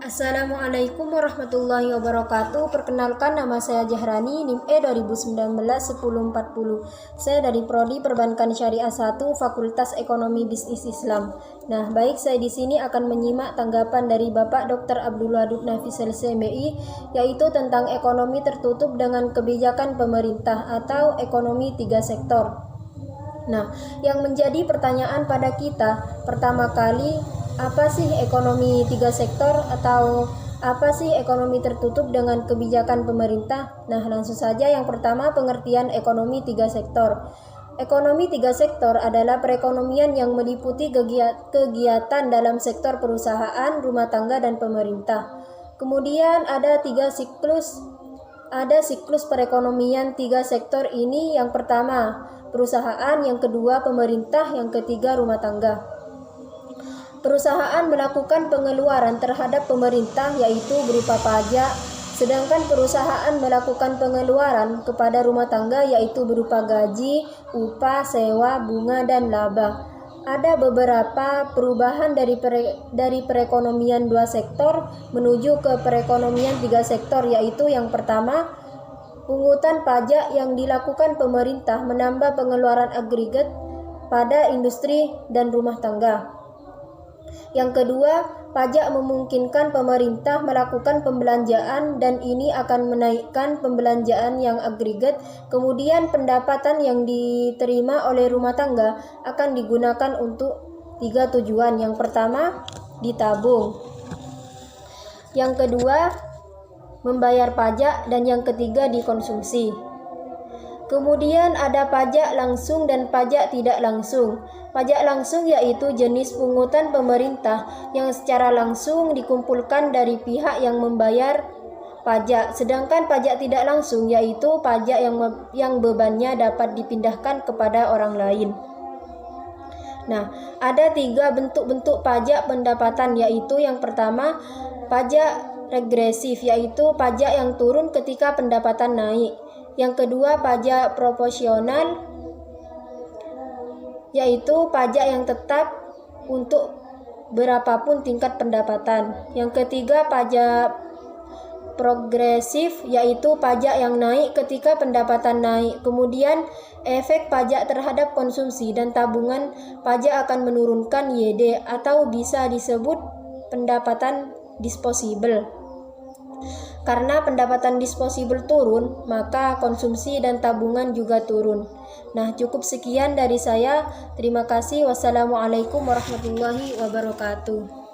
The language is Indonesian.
Assalamualaikum warahmatullahi wabarakatuh. Perkenalkan, nama saya Jahrani, NIM E 2019-1040. Saya dari Prodi Perbankan Syariah 1, Fakultas Ekonomi Bisnis Islam. Nah, baik, saya di sini akan menyimak tanggapan dari Bapak Dr. Abdul Wadud Nafis LCMI, yaitu tentang ekonomi tertutup dengan kebijakan pemerintah atau ekonomi 3 sektor. Nah, yang menjadi pertanyaan pada kita, pertama kali, apa sih ekonomi 3 sektor atau apa sih ekonomi tertutup dengan kebijakan pemerintah? Nah, langsung saja yang pertama, pengertian ekonomi 3 sektor. Ekonomi 3 sektor adalah perekonomian yang meliputi kegiatan dalam sektor perusahaan, rumah tangga, dan pemerintah. Kemudian ada siklus perekonomian 3 sektor ini. Yang pertama, perusahaan, yang kedua pemerintah, yang ketiga rumah tangga. Perusahaan melakukan pengeluaran terhadap pemerintah, yaitu berupa pajak, sedangkan perusahaan melakukan pengeluaran kepada rumah tangga, yaitu berupa gaji, upah, sewa, bunga, dan laba. Ada beberapa perubahan dari perekonomian 2 sektor menuju ke perekonomian 3 sektor, yaitu yang pertama, pungutan pajak yang dilakukan pemerintah menambah pengeluaran agregat pada industri dan rumah tangga. Yang kedua, pajak memungkinkan pemerintah melakukan pembelanjaan dan ini akan menaikkan pembelanjaan yang agregat. Kemudian pendapatan yang diterima oleh rumah tangga akan digunakan untuk 3 tujuan. Yang pertama, ditabung. Yang kedua, membayar pajak, dan yang ketiga, dikonsumsi. Kemudian ada pajak langsung dan pajak tidak langsung. Pajak langsung yaitu jenis pungutan pemerintah yang secara langsung dikumpulkan dari pihak yang membayar pajak. Sedangkan pajak tidak langsung yaitu pajak yang bebannya dapat dipindahkan kepada orang lain. Nah, ada 3 bentuk-bentuk pajak pendapatan, yaitu yang pertama, pajak regresif, yaitu pajak yang turun ketika pendapatan naik. Yang kedua, pajak proporsional, yaitu pajak yang tetap untuk berapapun tingkat pendapatan. Yang ketiga, pajak progresif, yaitu pajak yang naik ketika pendapatan naik. Kemudian, efek pajak terhadap konsumsi dan tabungan pajak akan menurunkan YD atau bisa disebut pendapatan disposable. Karena pendapatan disposable turun, maka konsumsi dan tabungan juga turun. Nah, cukup sekian dari saya. Terima kasih. Wassalamualaikum warahmatullahi wabarakatuh.